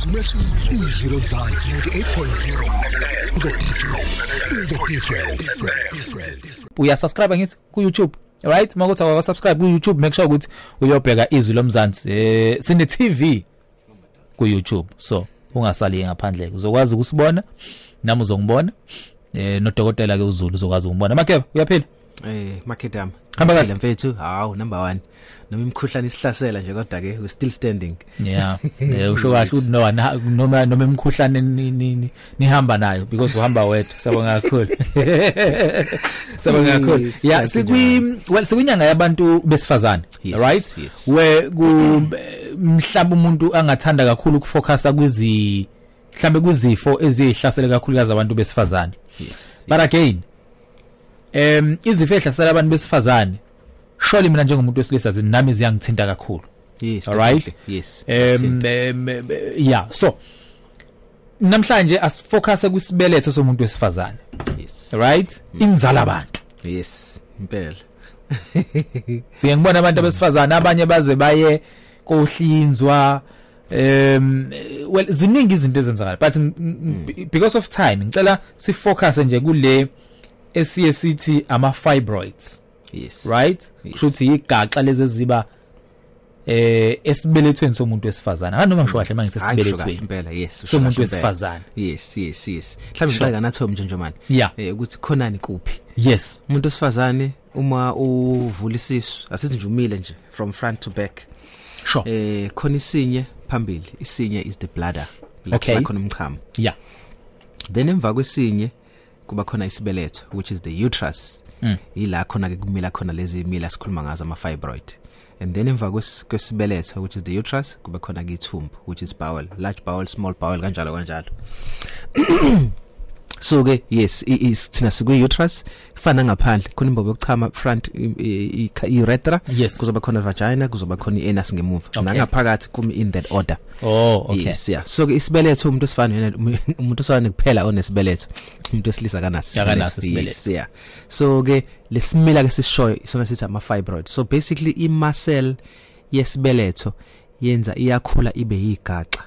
Izwi lomzansi 98.0 the difference. Uyasubscribe ngithi ku YouTube, right? Makuthi awasubscribe ku YouTube, make sure ukuthi uyobheka Izwi lomzansi. Sine TV ku YouTube, so ungasali ngaphandle uzokwazi ukusibona nami uzongibona. Nodokotela ke uZulu uzokwazi ukubona. Makeba uyaphila? Makedam. Hamba kahle mfethu. Hawu number 1. Noma imkhuhlane isihlasela nje kodwa ke we still standing. Yeah. Usho kahle ukuthi noma imkhuhlane nihamba nayo because uhamba wedwa. Sabonga kakhulu. Sabonga kakhulu. Yeah, sikunyanga yabantu besifazane, right? Yes. Where mhlawumbe umuntu angathanda kakhulu ukufocusa mhlambe kuzifo ezihlasela kakhulu abantu besifazane. Yes. But again, izifo ezihlasela abantu besifazane surely mina njengomuntu wesilisa nami ziyangithinta kakhulu. Yes. All right? Yes. Yeah, so namhlanje asifocus kwisibeletho somuntu wesifazane. Yes. Right? Inzala abantu. Yes. Impela. Siyangibona abantu besifazane abanye baze baye kohlinzwa well ziningi izinto ezenzakala but because of time ngicela sifocus nje kule esithi ama fibroids. Yes. Right? Kushuthi igaxa lezi eziba esibelethweni somuntu wesifazane. Noma ngisho kahle manje sesibelethweni. Impela yes. Somuntu wesifazane. Yes. Mhlawumbe ngicela nathi njenjomani. Ukuthi khonani kuphi? Yes. Umuntu wesifazane uma uvula isisu asithi nje umile nje from front to back. Sure. Khona isinye phambili. Isinye is the bladder. Okay. Khona umchamo. Yeah. Then emva kwesinye kuba khona isibeletho which is the uterus. Ila khona ke kumila khona lezi imila sikhuluma ngazo ama fibroid. And then emva kwesibeletho which is the uterus kuba khona ke ithumbu which is bowel, large bowel, small bowel kanjalo. So ke yes is thina siku uterus kufana ngaphandle khona imbobo yokuchama front urethra kuzoba khona vagina kuzoba khona anus ngemuva nangaphakathi kum in that order. Oh okay. Yes, yeah. So ke isibeletho umuntu osifana kuphela onesibeletho umuntu esilisa kanasi isibeletho. Yeah. So ke lesimila ke sishoyo isona sithi ama fibroids. So basically I muscle yesibeletho yenza iyakhula ibe yigaxa.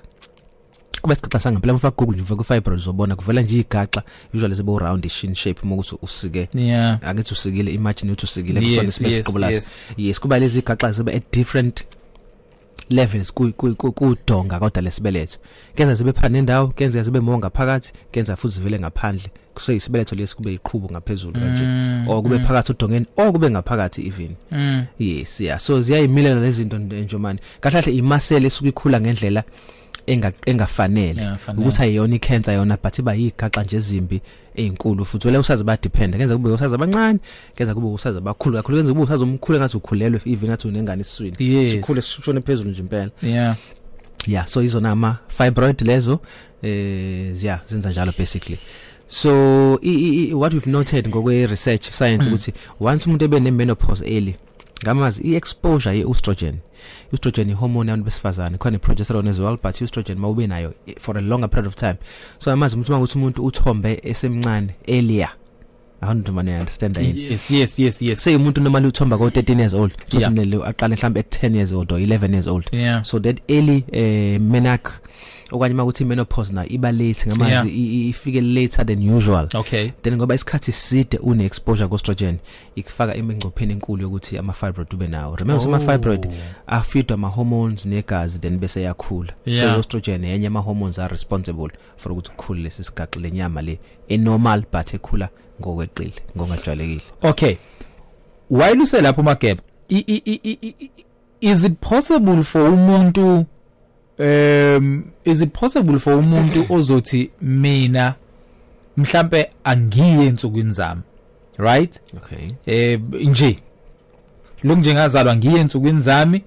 Kuba isigaxa sangaphela mfa Google nje ku fibroids uzobona kuvela nje igaxa usually zibe roundish in shape mokuthi usike. Yeah. Akithi usikile imagine ukuthi usikile kusona isibeletho. Yes kuba lezi igaxa zibe at different levels kudonga kodwa lesibeletho. Kenza zibe phana nendawo, kenza zibe monga phakathi, kenza futhi zivele ngaphandle. Kuse isibeletho lesi kube iqhubu ngaphezulu kanje. O kube phakathi udongeni, o kube ngaphakathi even. Yes, yeah. So ziyayimilela lezi zinto njomani. Kahle imuscle esuka ikhula ngendlela engafanele ukuthi ayiyona icancer yona but iba yigaxa nje ezimbi ezinkulu futhi wena usaze ba depend kenza kube usaze abancane kenza kube usaze abakhulu kakhulu kenza kube usaze umkhulu ngathi ukhulelwe even ngathi unengane esiswini sikhule sishone phezulu nje impela. Yeah, so izona ama fibroid lezo zenza njalo basically. So what we've noted ngokwe research science ukuthi once umuntu ebe ne menopause early ngamazi iexposure yeestrogen. Estrogen hormone yabantu besifazane khona progesterone as well but estrogen mawube nayo for a longer period of time. So amazi ukuthi umuntu uthombe esemncane earlier. I don't understand that. Yes. Say umuntu normally uthomba ko 13 years old. So simele aqale mhlambe at 10 years old or 11 years old. Yeah. So that early menarche okanye makuthi menopause na iba late ngamazi ifike later than usual. Okay. Then ngoba isikhathi side une exposure ko estrogen ikufaka imingcopheni enkulu yokuthi ama fibroid ube nawo. Remember ama fibroid afeed ama hormones negazi then bese yakhula. So estrogen yenye ama hormones are responsible for ukuthi kukhule lesi sigaxa lenyama le enormal but ekhula ngokweqile ngongajwayelekile. Okay. While uselapho Mageba is it possible for umuntu ozothi mina mhlambe angiye ensukwini zami, right? Okay. Nje lo njengazalwa ngiye ensukwini zami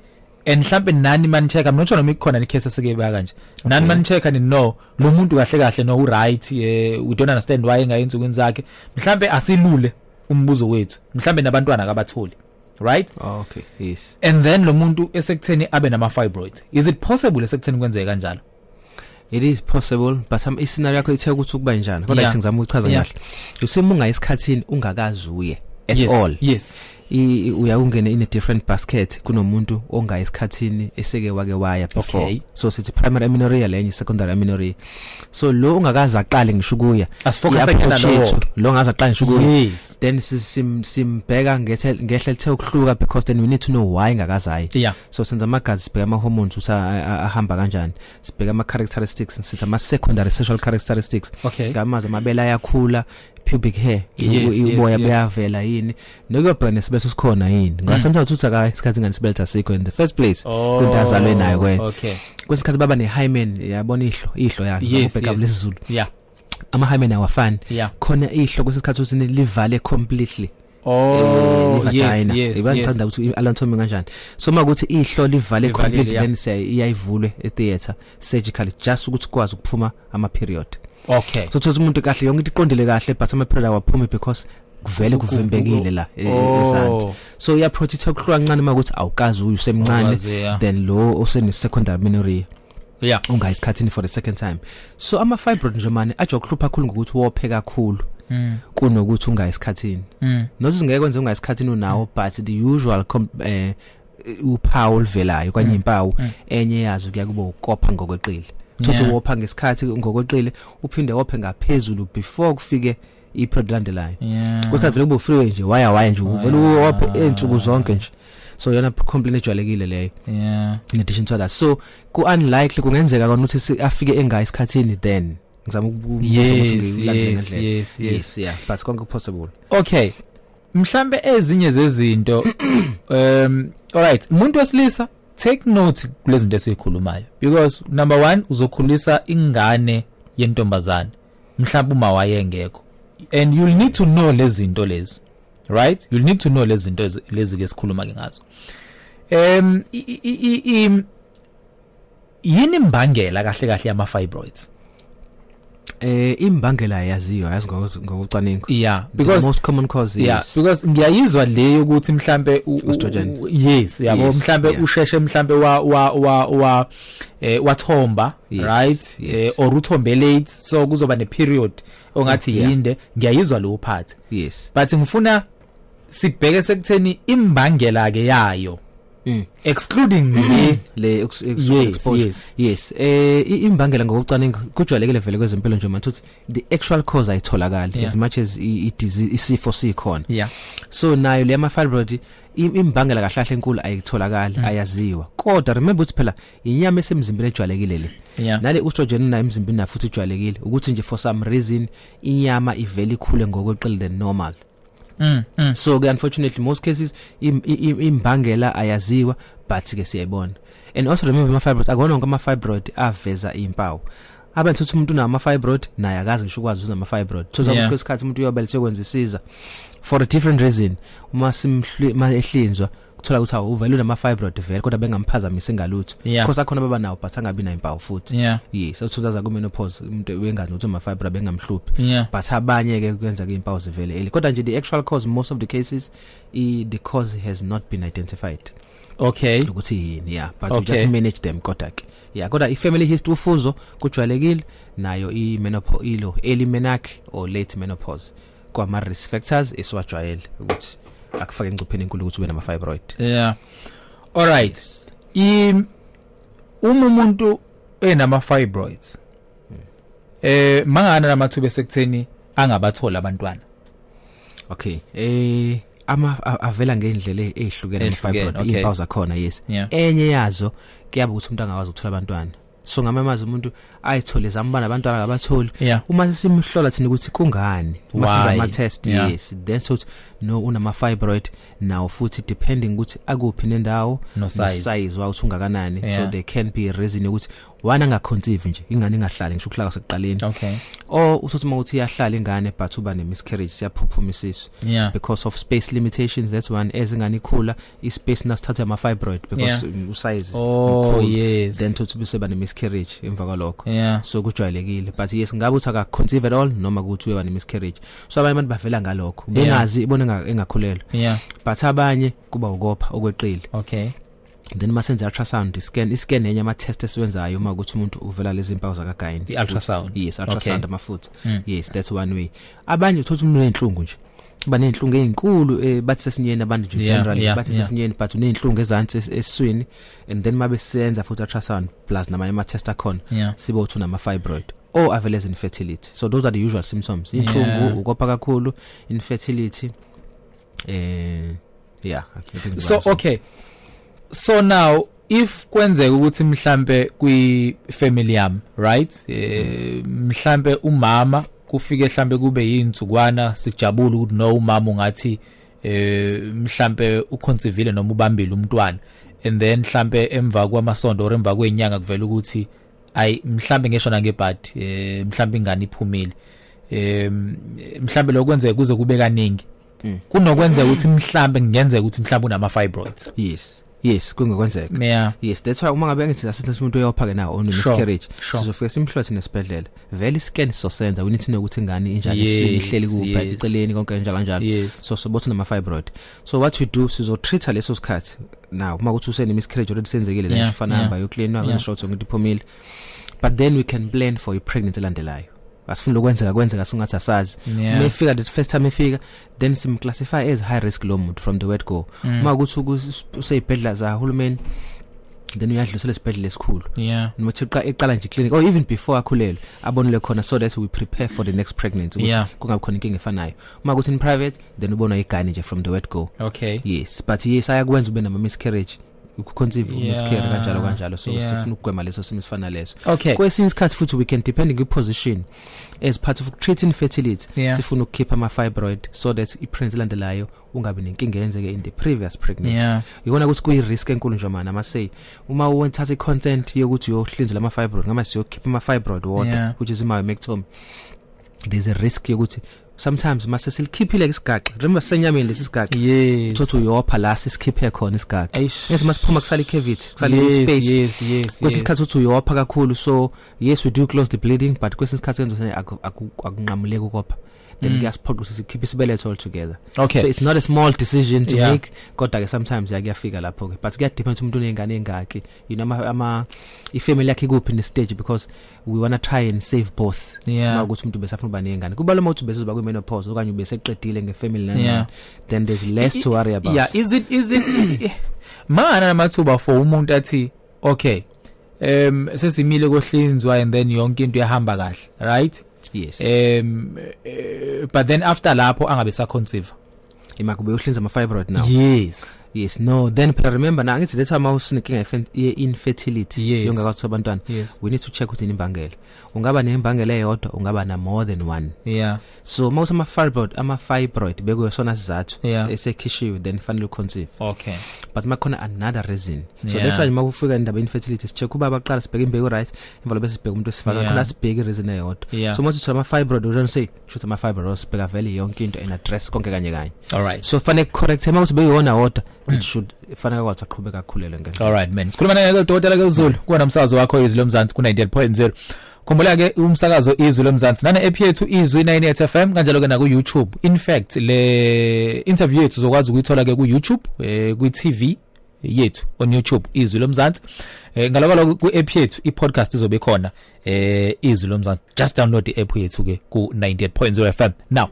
and mhlambe nani man check I'm not sure noma ikhona icase esike ba kanje. Nani man check and no lo muntu kahle no right we don't understand why engaye ensukwini zakhe. Mhlambe asilule umbuzo wethu. Mhlambe nabantwana akabatholi. Right? Okay, yes. And then lo muntu esekutheni abe nama fibroids. Is it possible esekutheni kwenzeke kanjalo? It is possible but iscenario yakho ithe ukuthi kuba njani kodwa ithi ngizama ukuchaza kahle. Usemunga isikhathini ungakazi uye at all. Yes. uyawungena in a different basket kunomuntu onga esikhathini eseke wake waya before. So sithi primary amenorrhea lenye secondary amenorrhea. So lo ungakaza aqale ngisho kuya asifocus ngena lo ngaza aqale ngisho kuya then simbheka ngehle lithe ukuhluka because then we need to know why ngakazayi. So senza amagazi sibheka ama hormones ahamba kanjani, sibheka ama characteristics, sithi ama secondary sexual characteristics. Ngamaza amabele ayakhula, pubic hair uboya buyavela yini, nokuyobheka nesibetho sikhona yini. Ngasemthatha uthi aka isikhathi ngani sibetha sikho in the first place kundazalwe nayo kwena. Kwesikhathi baba ne hymen yabona ihlo yakhe ubheka lesizulu. Ama hymen awafani khona ihlo kwesikhathi uthi livale completely. Vagina ibangithanda ukuthi anatomy kanjani. So makuthi ihlo livale completely then iyayivulwe e-theater surgically just ukuthi kwazi ukuphuma ama period. So thothi umuntu kahle yonke iqondile kahle but ama period awaphumi because kuvele kuvimbekile la esanti. So iya protect ukuhlwa kancane makuthi awukazi usemncane then lo osene secondary amenorrhea unga isikhathini for the second time. So ama fibroid nje manje aje ukuhlupha kakhulu ngokuthi wophe kakhulu kunokuthi unga isikhathini. Nothi ungeke kwenze unga isikhathini unawo but the usual uphawu livelayo kanye impawu enye yazo kuya kuba ukopha ngokweqile. Thothi wopha ngesikhathi ngokweqile uphinde wophe ngaphezulu before kufike i-period landelayo. Kodwa vele kuba free nje waya nje uvela wophe ensuku zonke nje. So yona complaint ejwayelekile leyo. In addition to that, so ku unlikely kungenzeka kona ukuthi afike enga isikhathini then ngizama ukubuza ukuthi yes but konke possible. Mhlambe ezinye zezinto alright, umuntu wesilisa take note kulezi zinto esikhulumayo because number 1 uzokhulisa ingane yentombazane mhlawumbe uma wayengekho and you'll need to know lezi zinto lezi, right? You'll need to know lezi zinto lezi ke sikhuluma ke ngazo. Yini imbangela kahle yama fibroids? Imbangela yaziyo ngokucwaningo. Because the most common cause is because ngiyayizwa leyo ukuthi mhlambe yabo mhlambe usheshe mhlambe wathomba, right? Or uthombe late so kuzoba ne period ongathi yinde, ngiyayizwa lo part. But ngifuna sibheke sekutheni imbangela ke yayo excluding le exposure. Imbangela ngokucwaninga kujwayelekile vele kwezempilo nje manje the actual cause ayitholakali as much as isifo sikhona. So nayo le ama fibroid imbangela kahlahle enkulu ayitholakali ayaziwa. Kodwa remember ukuthi phela inyama esemzimbeni ejwayelekile le. Nale estrogen na emzimbeni na futhi ejwayelekile ukuthi nje for some reason inyama ivele ikhule ngokweqile than normal. So unfortunately most cases imbangela ayaziwa but ke siyayibona. And also remember ama fibroid akona ngama fibroid aveza impawu. Abantu uthi umuntu unama fibroid naye akazi ngisho ukwazi uzama fibroid. Thoza kwesikhathi umuntu uyobelethwe kwenza isiza for a different reason. Uma ehlinzwa kuthola ukuthi uvele unama fibroid vele kodwa bengamphazamisa ngalutho. Because akhona baba nawo but angabi na impawu futhi. So thoza ku menopause umuntu wengazi ukuthi ama fibroid bengamhluphi. But abanye ke kwenza ke impawu zivele. Kodwa nje the actual cause most of the cases the cause has not been identified. Ukuthi yini but we just manage them kodwa ke. Kodwa I family history ufuzo kujwayelekile nayo I menopause ilo early menarche or late menopause kwama risk factors esiwajwayele ukuthi akufake engcupheni enkulu ukuthi ube nama fibroid. Alright. Umuntu enama fibroids mangana namathuba sekutheni angabathola abantwana. Avela ngendlela ezihlukene fibroid impawu zakhona enye yazo kuyaba ukuthi umuntu angakwazi ukuthola abantwana. So ngamamazi umuntu ayithole zambana abantwana akabatholi uma sisimhlola thina ukuthi kungani uma senza ama test then so no unama fibroid now futhi depending ukuthi akuphi nendawo no size wa uthi ungakanani so there can be a reason ukuthi wana ngaconceive nje ingane ingahlali ngisho ukuhlaka sekuqaleni or uthi uma uthi iyahlala ingane but uba ne miscarriage siyaphuphuma isisu because of space limitations. That's one ezingane ikhula ispace nasithatha ama fibroid because usize then to be seba ne miscarriage emva kwalokho. So kujwayelekile but ngabe uthi aka conceive at all noma ukuthi uyoba ne miscarriage. So abanye abantu bavela ngalokho bengazi ibona engakhulelwa but abanye kuba ukopha okweqile. Then masenza ultrasound iscan enye ama test esiwenzayo uma ukuthi umuntu uvela lezi impawu zakagayini ultrasound. Ultrasound amafutha. That's one way. Abanye uthola umuntu enhlungu nje banenhlungu ezinkulu bathi sesinyeni abantu generally bathi sesinyeni but unenhlungu ezantsi esiswini and then mabe senza futhi ultrasound plus namanye ama test akhona sibe uthi una fibroid or avele infertility. So those are the usual symptoms. Inhlungu, ukopha kakhulu, infertility. So okay. So now if kwenzeka ukuthi mhlambe kwi family yami, right? Mhlambe umama kufike mhlambe kube yintsukwana sijabula ukuthi no umama ungathi mhlambe uconceive noma ubambile umntwana and then mhlambe emva kwamasonto or emva kwenyanga kuvela ukuthi ay mhlambe ngisho na ngebhadi mhlambe ingane iphumile mhlambe lokwenzeka kuze kube kaningi kunokwenza ukuthi mhlambe ngenzeka ukuthi mhlambe unama fibroids. Yes kungekwenzeka. Yes, that's why uma ngabe ngithi asithi umuntu uyaphake nawo on miscarriage sizofika simhlothe nesibhedlela vele scan sizosenza we need to know ukuthi ingane injani ihleli kuphi eceleni konke kanjalo so sobothi nama fibroid. So what we do sizo treat leso sikhathi now uma kuthi usene miscarriage already senzekile la ifana hamba yo clean na short ngokuthi iphumile but then we can plan for a pregnancy elandelayo. Asifuna kwenzeka singathi asazi mayfika the first time efika then sim classify as high risk lo muntu from the word go uma kuthi useyibhedla za hulumeni then uyadlulisela esibhedlela esikhulu nokuthi eqala nje clinic or even before akhulele abonile khona so that we prepare for the next pregnancy ukuthi kungabi khona inkinga efanayo. Uma kuthi in private then ubona igane nje from the word go. Yes, but yes ayakwenza ube nama miscarriage ukuconceive miscarriage kanjalo so sifuna ukugwema leso simo sifana leso. Kwesinye isikhathi futhi we can depending on position as part of treating infertility sifuna ukukhipha ama fibroid so that i-pregnancy landelayo ungabi nenkinga yenzeke in the previous pregnancy. Yikona ukuthi kuyi risk enkulu nje mana masay uma uthatha i-consent yokuthi uyohlinza lama fibroid ngama siyokhipha ama fibroid water which is myomectomy there's a risk yokuthi sometimes mase silikhiphile isigaqa remember senyameni lesisigaqa thothi uyopha la sikhiphe khona isigaqa yes masiphuma kusala cavity kusala space kwesikhathi uthi uyopha kakhulu so yes we do close the bleeding but kwesikhathi enzo akunqamuleke ukopha then kuyasiphoqa ukuthi sikhiphe isibeletho all together. So it's not a small decision to make kodwa ke sometimes yakuyafika lapho ke but kuyadepend umuntu unengane engaki you know ama ifamily yakhe kuphi in the stage because we want to try and save both. Ukuthi umuntu besafuna uba nengane kuba lo muntu bezoba kwi menopause okanye ubeseqedile ngefamily nani then there's less to worry about. Is it mana namathuba for umuntu athi okay sesimile kohlinzwa and then yonke into yahamba kahle right? Yes. But then after lapho angabe saconceive imakube uhlinza ama fibroid now. Yes no then but remember na ngithi letha uma usinekinga infertility yongakwathi abantwana we need to check ukuthi inimbangela ungaba nembangela eyodwa ungaba na more than one. So most ama fibroid bekuyo sona sizathu esekhishiwe then fanele uconceive. But makhona another reason so that's why uma ufika indaba infertility check uba baqala sibheke imbeko right imvalo bese sibheke umuntu esifaka khona sibheke reason eyodwa. So manje ama fibroid we don't say shothi ama fibroid sibheka vele yonke into and address konke kanye. Alright, so fanele correct uma ukuthi beyona wodwa it should fanele kwathi aqhubeka akhulele ngene. Alright man, sikhuluma naye Dr ke Zulu kuona umsakazo wakho Izwi loMzansi ku 98.0. Khumbula ke umsakazo Izwi loMzansi nana app yethu Izwi 98 FM kanjalo ke na ku YouTube. In fact le interview yethu uzokwazi ukuyithola ke ku YouTube ku TV yethu on YouTube Izwi loMzansi. Ngalokho ku app yethu i-podcast izobe khona Izwi loMzansi. Just download the app yethu ke ku 98.0 FM. Now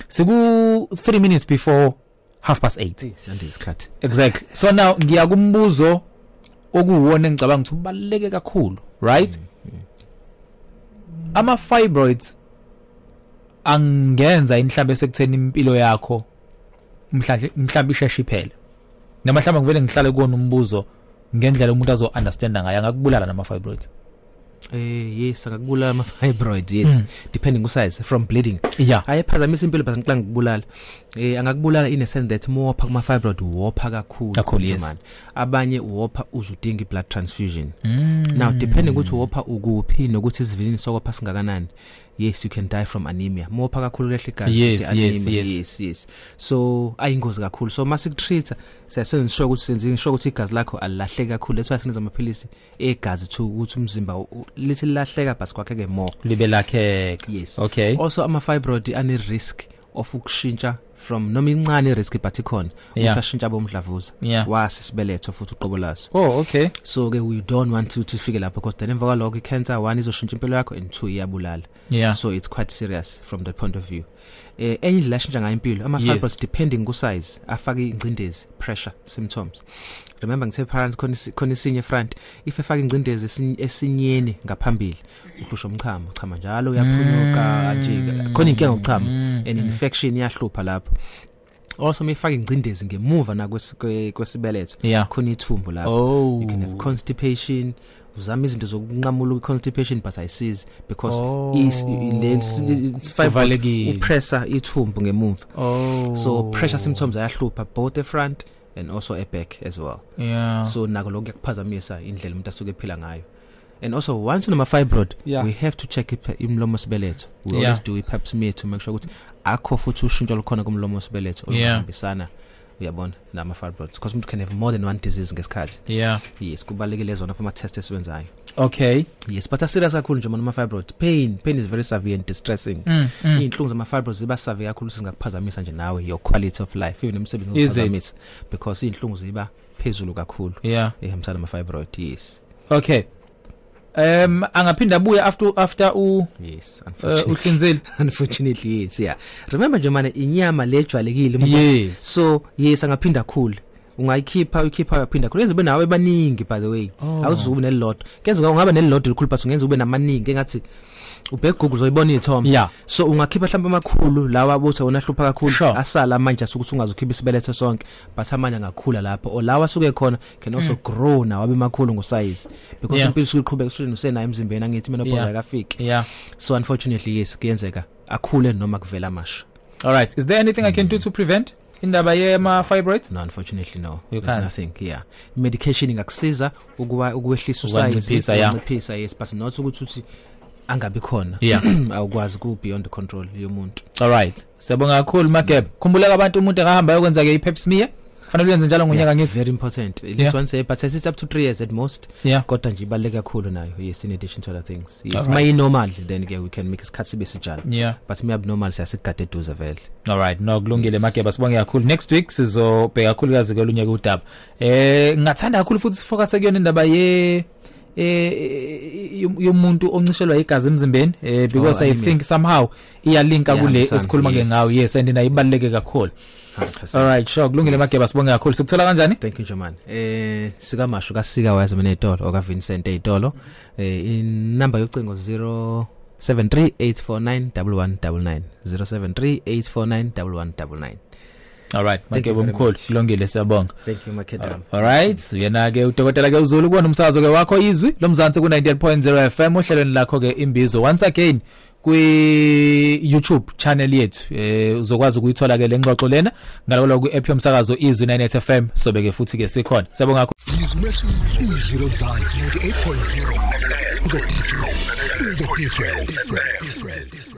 siku 3 minutes before 8:30 isikhathi. Exactly. So now ngiya kumbuzo okuwona ngicabanga ukuthi ubaluleke kakhulu right? Ama fibroids angenza inhlambe sekutheni impilo yakho mhlambe isheshe iphele. Namhlanje ngivele ngihlale kuona umbuzo ngendlela umuntu azo understand ngayo ngakubulala nama fibroids. Yes akakubulala ama fibroids yes depending on size from bleeding ayaphazamisa impilo but ngicanga kubulala angakubulala in a sense that more opha kuma fibroid wopha kakhulu man abanye uwopha uzudinga blood transfusion. Now depending ukuthi wopha ukuphi nokuthi isivilini sokopha singakanani yes you can die from anemia more opha kakhulu lehle igazi yes so ayingozi kakhulu so mase treat siyasho ukuthi igazi lakho alilahleka kakhulu that's why sineza amaphilisi egazi to ukuthi umzimba lithi lahleka but kwakheke more libe lakheka. Yes. Also ama fibroid ane risk of ukushintsha from noma incane risk but ikhona uthashintsha bomdlavuza wasisibeletho futhi uqobo laso. Oh, okay. So ke we don't want to figure lapho because then emva kwalokho icancer 1 izoshintsha impilo yakho and 2 iyabulala. So it's quite serious from that point of view. Enye indlela ashintsha ngayo impilo ama fibroids depending ku size afaka ingcindezi pressure symptoms. Remember ngithe parents khona isinye front if efaka ingcindezi esinyeni ngaphambili uhlusha umchamo njalo uyaphunyuka nje khona inkinga ngokuchama and infection iyahlupha lapho. Also mayifaka ingcindezi ngemuva na kwesibeletho khona ithumbu lapho. You can have constipation. Uzama izinto zokunqamula constipation but ayisizi because it's fibroid pressure ithumbu ngemuva. So pressure symptoms ayahlupha both the front and also a back as well. So nako lokho kuyakuphazamisa indlela umuntu asuke ephila ngayo. And also once unama fibroid we have to check imlomo sibeletho. We always do a pap smear to make sure ukuthi akho futhi ushintsho lukhona kumlomo sibeletho oluhambisana uyabona nama fibroids because umuntu can have more than one disease ngesikhathi. Yes kubalekile zona for ama tests esiwenzayo. Okay. Yes but serious kakhulu nje ama fibroids pain is very severe and distressing. Inhlungu zama fibroids ziba severe kakhulu singakuphazamisa nje nawe your quality of life even emsebenzini uphazamisa because inhlungu ziba phezulu kakhulu ehambisana nama fibroid. Yes. Okay. Angaphinda abuye after yes unfortunately yes remember nje manje inyama lejwalekile so yes angaphinda khulu ungayikhipha yaphinda khulu yenze nawe baningi by the way awuzube nelot kenze ungaba nelot likhulu but ungenza ube namaningi engathi ubhegugula uzoyibona ithombe so ungakhipha mhlawumbe amakhulu lawa abutha wona hlupha kakhulu asala manje asukuthi ungazokhipha isibeletho sonke but amanye angakhula lapho o lawa asuke khona can also grow nawo abe makhulu ngo size because impilo suqhubeka usuke usenayo emzimbeni angithi menopause akafiki. So unfortunately yes kuyenzeka akhule noma kuvela amasha. All right, is there anything I can do to prevent indaba yema fibroids? No, unfortunately no. There's nothing. Medication ingakusiza ukwehlisa usize unciphisa yes but not ukuthi angabi khona awukwazi ku beyond control yomuntu. All right, siyabonga kakhulu Mageb. Khumbula abantu umuntu engahamba yokwenza ke i-pap smear fanele uyenze njalo ngonyaka ngithi very important. This one say but it's up to 3 years at most. Kodwa nje ibaleke kakhulu nayo yes in addition to other things. Yes my normal then again we can make isikhathi sibe sijalo. But me abnormal siyasigade eduze vele. All right, no kulungile Mageb sibonge kakhulu. Next week sizobheka kakhulu kazi kolunye kudaba. Ngingathanda kakhulu futhi sifocus kuyona indaba yomuntu oncishelwa igazi emzimbeni because I think somehow iyalinka kule esikhuluma ngayo yes and inayibaleke kakhulu. All right, sure kulungile Mageba sibonge kakhulu. Sikuthola kanjani? Thank you Jaman. Sikamasho kasika wazi mina eTolo oka Vincent eTolo. Inamba yocingo 0738491199 0738491199. All right, Mageba umkhulu kulungile siyabonga. Thank you Makeda. All right, uyena ke uDokotela ke uZulu kubona umsakazo ke wakho izwi lomzansi ku 98.0 FM ohlelweni lakho ke imbizo once again kwi YouTube channel yethu uzokwazi ukuyithola ke lengxoxo lena ngaloko ku app yomsakazo izwi 98 FM sobeke futhi ke sikhona siyabonga kakhulu izwi lomzansi 98.0 the difference